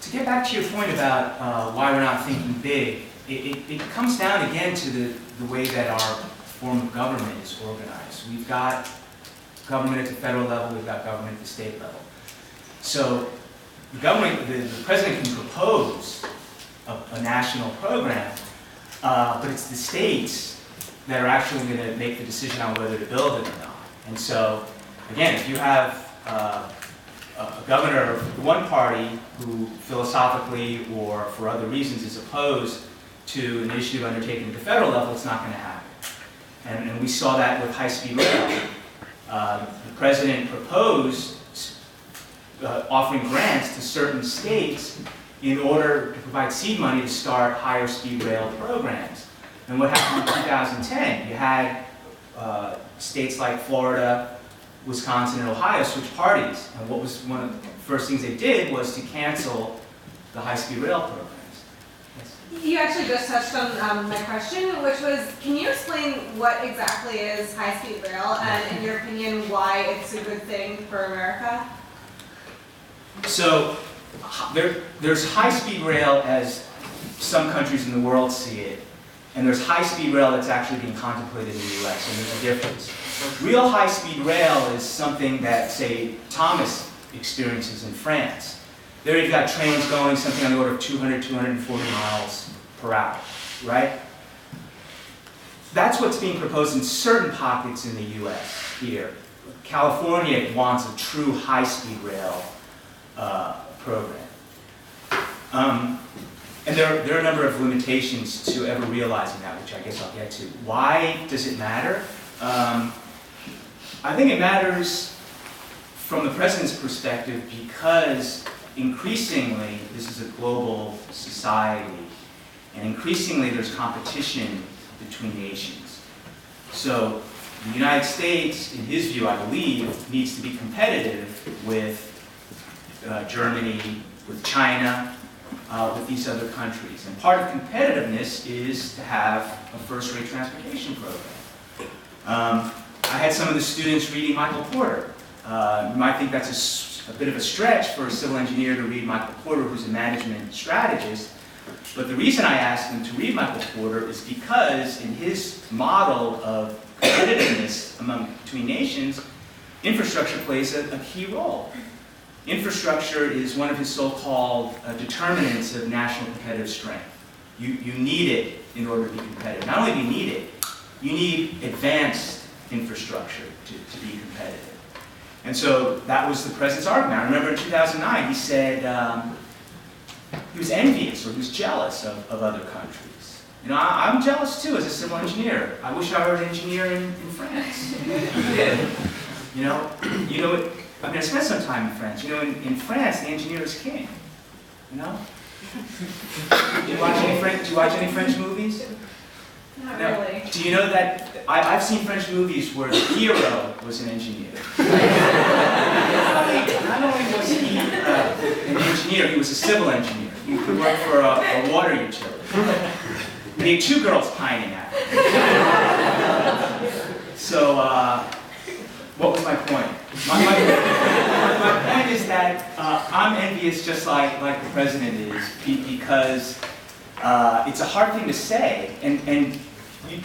to get back to your point about why we're not thinking big, it comes down again to the way that our form of government is organized. We've got government at the federal level, we've got government at the state level. So the government, the president can propose a national program, but it's the states that are actually going to make the decision on whether to build it or not. And so, again, if you have a governor of one party who philosophically or for other reasons is opposed to an initiative undertaken at the federal level, it's not going to happen. And we saw that with high-speed rail. The president proposed offering grants to certain states in order to provide seed money to start higher speed rail programs. And what happened in 2010? You had states like Florida, Wisconsin, and Ohio switch parties. And what was one of the first things they did was to cancel the high-speed rail programs. Yes? You actually just touched on my question, which was, can you explain what exactly is high-speed rail, and in your opinion, why it's a good thing for America? So there's high-speed rail as some countries in the world see it, and there's high-speed rail that's actually being contemplated in the US, and there's a difference. Real high-speed rail is something that, say, Thomas experiences in France. There you've got trains going something on the order of 200, 240 miles per hour, right? That's what's being proposed in certain pockets in the US here. California wants a true high-speed rail program. And there are a number of limitations to ever realizing that, which I guess I'll get to. Why does it matter? I think it matters from the president's perspective because increasingly this is a global society, and increasingly there's competition between nations. So the United States, in his view, I believe, needs to be competitive with Germany, with China, with these other countries. And part of competitiveness is to have a first-rate transportation program. I had some of the students reading Michael Porter. You might think that's a bit of a stretch for a civil engineer to read Michael Porter, who's a management strategist. But the reason I asked them to read Michael Porter is because in his model of competitiveness between nations, infrastructure plays a key role. Infrastructure is one of his so-called determinants of national competitive strength. You need it in order to be competitive. Not only do you need it, you need advanced infrastructure to be competitive. And so that was the president's argument. I remember in 2009 he said he was envious or he was jealous of other countries. You know, I'm jealous too as a civil engineer. I wish I were an engineer in France. You know, I mean, I spent some time in France. You know, in France, the engineer is king. You know? Do you watch any French movies? Not Now, really. do you know that I've seen French movies where the hero was an engineer? Not only was he an engineer, he was a civil engineer. He could work for a water utility. And he had two girls pining at him. So, what was my point? My point is that I'm envious just like the president is, because it's a hard thing to say, and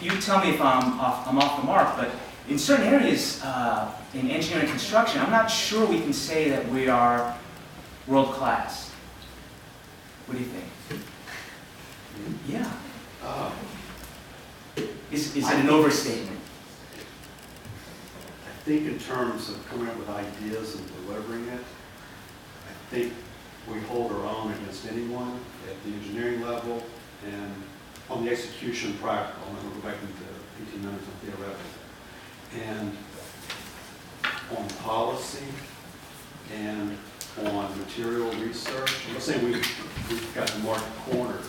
you tell me if I'm off the mark, but in certain areas in engineering and construction, I'm not sure we can say that we are world class. What do you think? Yeah. Is it an overstatement? I think in terms of coming up with ideas and delivering it, I think we hold our own against anyone at the engineering level and on the execution practical, and we'll go back into 18 minutes on theoretical, and on policy and on material research. I'm not saying we've got the market cornered,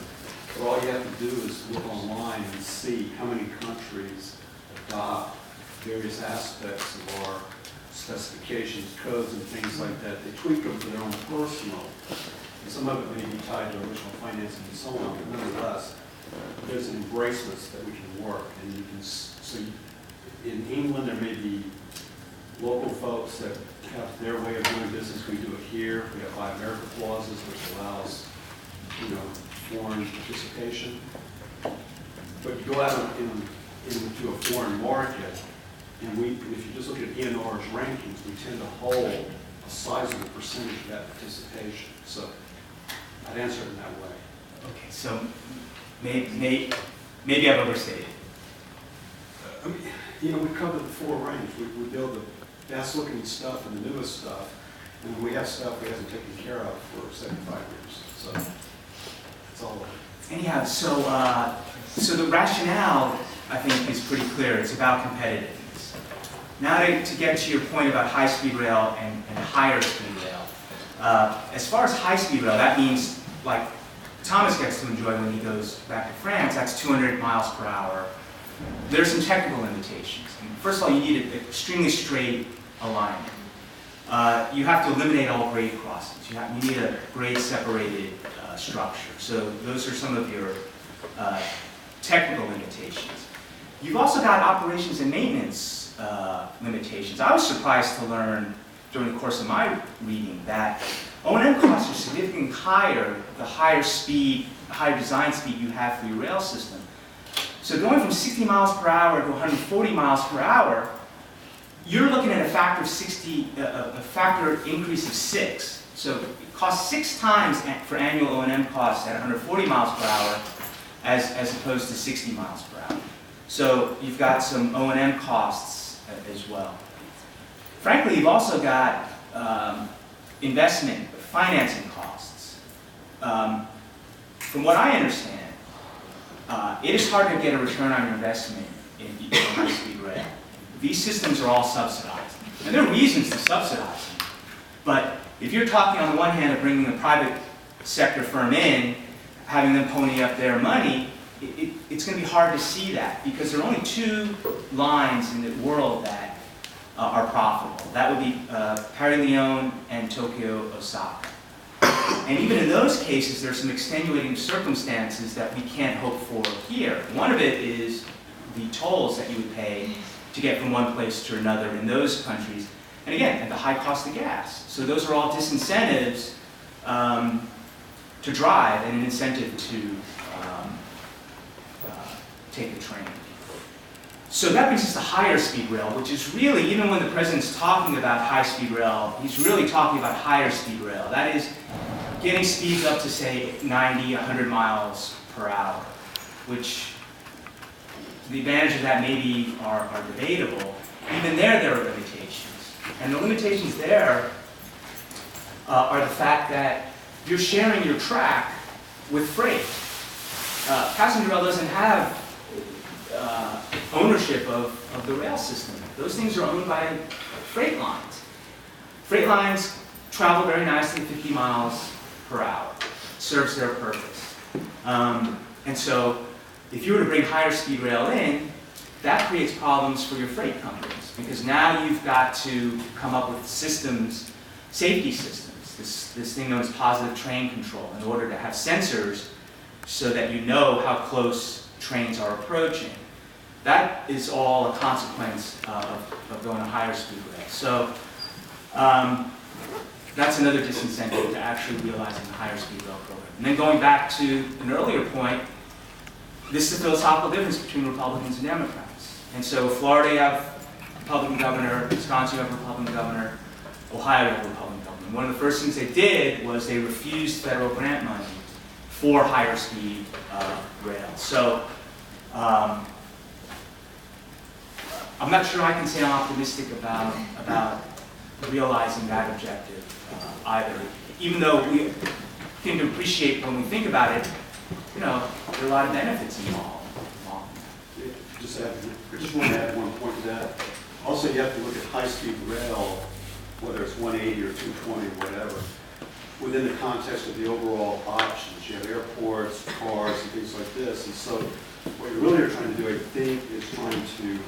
but all you have to do is look online and see how many countries adopt various aspects of our specifications, codes, and things like that. They tweak them for their own personal. And some of it may be tied to original financing and so on, but nevertheless, there's an embracement that we can work. And you can, so in England, there may be local folks that have their way of doing business. We do it here. We have Buy America clauses, which allows, foreign participation. But you go out into a foreign market, and if you just look at ENR's rankings, we tend to hold a sizable percentage of that participation. So I'd answer it in that way. Okay, so maybe I've overstated. We cover the full range. We build the best looking stuff and the newest stuff, and we have stuff we haven't taken care of for 75 years. So it's all over. Anyhow, so the rationale, I think, is pretty clear. It's about competitiveness. Now to get to your point about high-speed rail and higher speed rail. As far as high-speed rail, that means, like Thomas gets to enjoy when he goes back to France, that's 200 miles per hour. There's some technical limitations. First of all, you need an extremely straight alignment. You have to eliminate all grade crossings. You need a grade-separated structure. So those are some of your technical limitations. You've also got operations and maintenance limitations. I was surprised to learn during the course of my reading that O&M costs are significantly higher the higher speed, higher design speed you have for your rail system. So going from 60 miles per hour to 140 miles per hour, you're looking at a factor increase of 6. So it costs 6 times for annual O&M costs at 140 miles per hour as opposed to 60 miles per hour. So you've got some O&M costs as well. Frankly, you've also got investment, financing costs. From what I understand, it is hard to get a return on your investment in high-speed rail. These systems are all subsidized. And there are reasons to subsidize them. But if you're talking on the one hand of bringing a private sector firm in, having them pony up their money, it's going to be hard to see that because there are only 2 lines in the world that are profitable. That would be Paris-Lyon and Tokyo-Osaka. And even in those cases, there are some extenuating circumstances that we can't hope for here. One of it is the tolls that you would pay to get from one place to another in those countries. And again, at the high cost of gas. So those are all disincentives to drive and an incentive to take the train. So that brings us to higher speed rail, which is really, even when the president's talking about high speed rail, he's really talking about higher speed rail. That is getting speeds up to, say, 90, 100 miles per hour, which the advantages of that maybe are debatable. Even there are limitations. And the limitations there are the fact that you're sharing your track with freight. Passenger rail doesn't have ownership of the rail system. Those things are owned by freight lines. Freight lines travel very nicely at 50 miles per hour. Serves their purpose. And so if you were to bring higher speed rail in, that creates problems for your freight companies because now you've got to come up with systems, safety systems, this thing known as positive train control in order to have sensors so that you know how close trains are approaching. That is all a consequence of going to higher speed rail. So that's another disincentive to actually realizing the higher speed rail program. And then going back to an earlier point, this is the philosophical difference between Republicans and Democrats. And so Florida, you have Republican governor, Wisconsin, you have Republican governor, Ohio, you have Republican governor. One of the first things they did was they refused federal grant money for higher speed rail. So I'm not sure I can say I'm optimistic about realizing that objective either. Even though we can appreciate when we think about it, there are a lot of benefits involved. I just want to add one point to that. Also, you have to look at high-speed rail, whether it's 180 or 220 or whatever, within the context of the overall options. You have airports, cars, and things like this. And so what you really are trying to do, I think, is trying to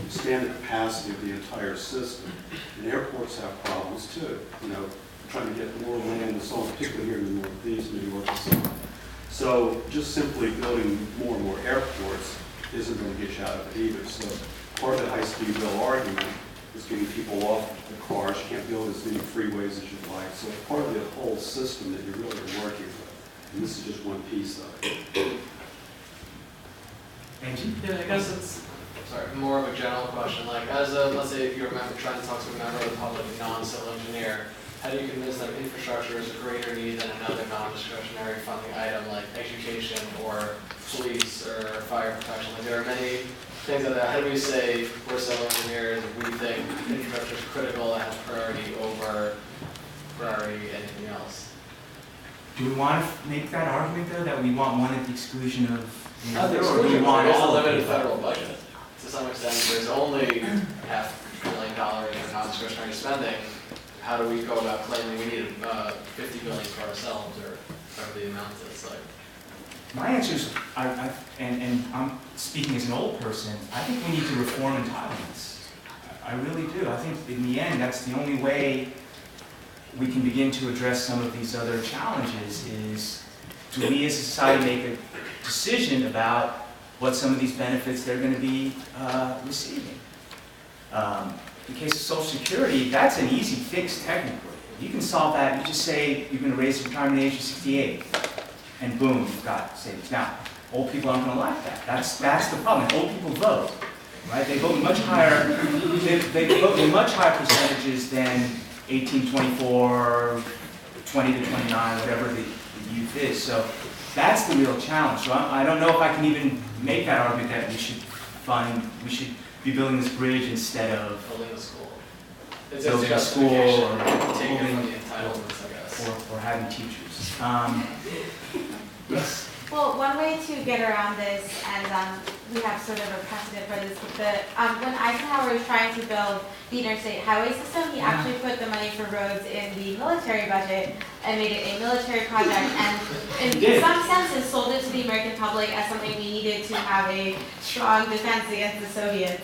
expand the capacity of the entire system. And airports have problems too. Trying to get more land and so on, particularly here in the Northeast, New York and so on. So just simply building more and more airports isn't going to get you out of it either. So part of the high-speed rail argument is getting people off the cars. You can't build as many freeways as you'd like. So it's part of the whole system that you're really working with. And this is just one piece of it. Angie? Yeah, I guess it's, sorry, more of a general question. Like, as a, let's say if you're trying to talk to a member of the public, a non-civil engineer, how do you convince them infrastructure is a greater need than another non-discretionary funding item like education or police or fire protection? Like, there are many things like that. How do we say we're civil engineers, we think infrastructure is critical and has priority over anything else? Do we want to make that argument though, that we want one at the exclusion of the Not the other, or do we exclusion, want there's a all of limited the federal budget. To some extent, there's only $500 billion in non-discretionary spending. How do we go about claiming we need $50 billion for ourselves, or whatever the amount is? Like, My answer is, and I'm speaking as an old person, I think we need to reform entitlements. I really do. I think in the end, that's the only way we can begin to address some of these other challenges is, do we as a society make a decision about what some of these benefits they're going to be receiving? In the case of Social Security, that's an easy fix technically. You can solve that. You just say you're going to raise the retirement age to 68, and boom, you've got savings. Now, old people aren't going to like that. That's the problem. Old people vote, right? They vote in much higher. They vote in much higher percentages than 18, 24, 20 to 29, whatever the youth is. So that's the real challenge. So I don't know if I can even make that argument that we should be building this bridge instead of building a school. It's building a a school justification, or taking from building the entitlements, I guess. or having teachers. Yes. Well, one way to get around this, and we have sort of a precedent for this, but when Eisenhower was trying to build the interstate highway system, he actually put the money for roads in the military budget and made it a military project, and in some senses sold it to the American public as something we needed to have a strong defense against the Soviets.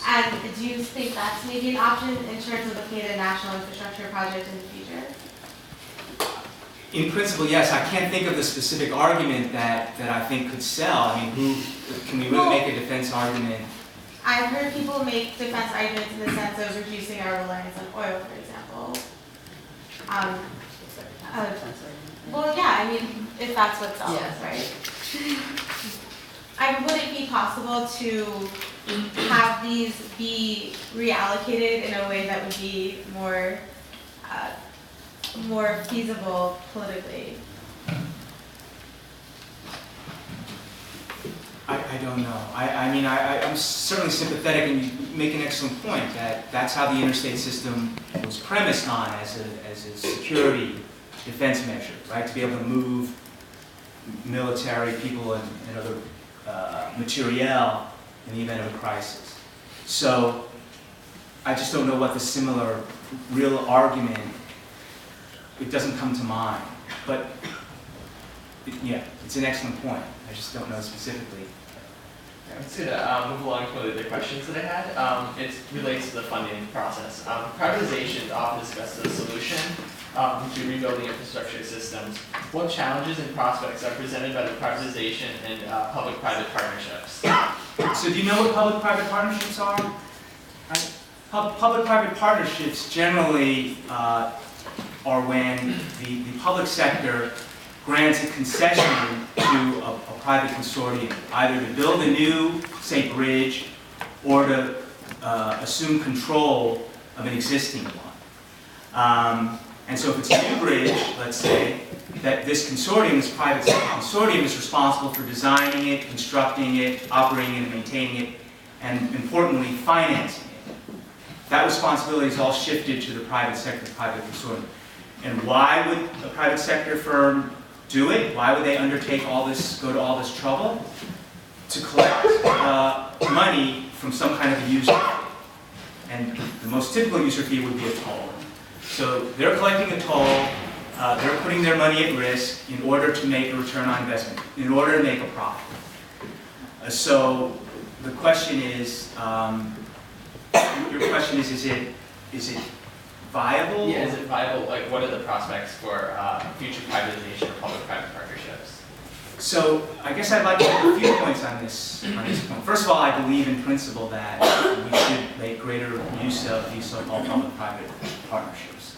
And do you think that's maybe an option in terms of looking at a national infrastructure project in the future? In principle, yes. I can't think of the specific argument that I think could sell. I mean, can we really make a defense argument? I've heard people make defense arguments in the sense of reducing our reliance on oil, for example. Well, yeah, I mean, if that's what sells, right? Would it be possible to have these be reallocated in a way that would be more feasible politically? I don't know. I mean, I'm certainly sympathetic, and you make an excellent point that that's how the interstate system was premised on as a security defense measure, right? To be able to move military people and other materiel in the event of a crisis. So I just don't know what the similar real argument, it doesn't come to mind. But yeah, it's an excellent point. I just don't know specifically. I would say to move along to the questions that I had, it relates to the funding process. Privatization is often discussed as a solution to rebuilding infrastructure systems. What challenges and prospects are presented by the privatization and public-private partnerships? So do you know what public-private partnerships are? Right? Public-private partnerships generally are when the public sector grants a concession to a private consortium, either to build a new, say, bridge, or to assume control of an existing one. And so if it's a new bridge, let's say, that this consortium, this private sector consortium, is responsible for designing it, constructing it, operating it, and maintaining it, and importantly, financing it. That responsibility is all shifted to the private sector, private consortium. And why would a private sector firm do it? Why would they undertake all this, go to all this trouble? To collect money from some kind of a user fee. And the most typical user fee would be a toll. So they're collecting a toll, they're putting their money at risk in order to make a return on investment, in order to make a profit. So the question is, your question is it viable? Yeah, is it viable? Like, what are the prospects for future privatization or public-private partnerships? So I guess I'd like to make a few points on this point. First of all, I believe in principle that we should make greater use of these so-called public-private partnerships.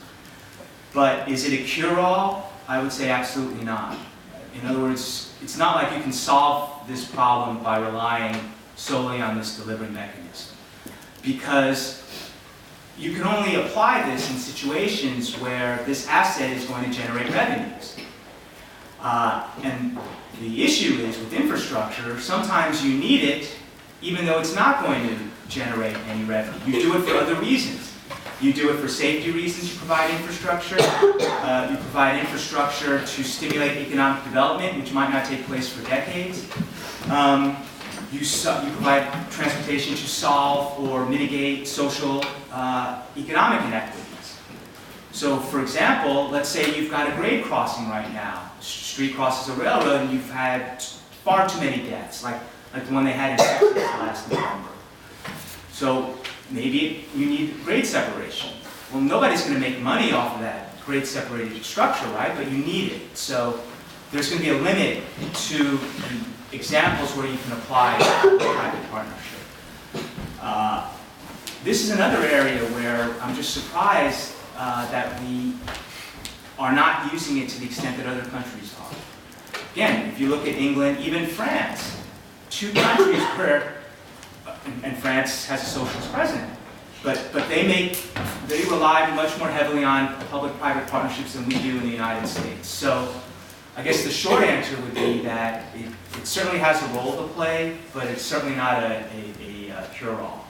But is it a cure-all? I would say absolutely not. In other words, it's not like you can solve this problem by relying solely on this delivery mechanism. Because you can only apply this in situations where this asset is going to generate revenues. And the issue is with infrastructure, sometimes you need it even though it's not going to generate any revenue. You do it for other reasons. You do it for safety reasons, you provide infrastructure. You provide infrastructure to stimulate economic development, which might not take place for decades. You provide transportation to solve or mitigate social economic inequities. So, for example, let's say you've got a grade crossing right now. Street crosses a railroad and you've had far too many deaths, like the one they had in Texas last November. So maybe you need grade separation. Well, nobody's going to make money off of that grade separated structure, right? But you need it. So there's going to be a limit to the examples where you can apply private partnership. This is another area where I'm just surprised that we are not using it to the extent that other countries are. Again, if you look at England, even France, two countries where, and France has a socialist president, but they rely much more heavily on public-private partnerships than we do in the United States. So I guess the short answer would be that it certainly has a role to play, but it's certainly not a cure-all.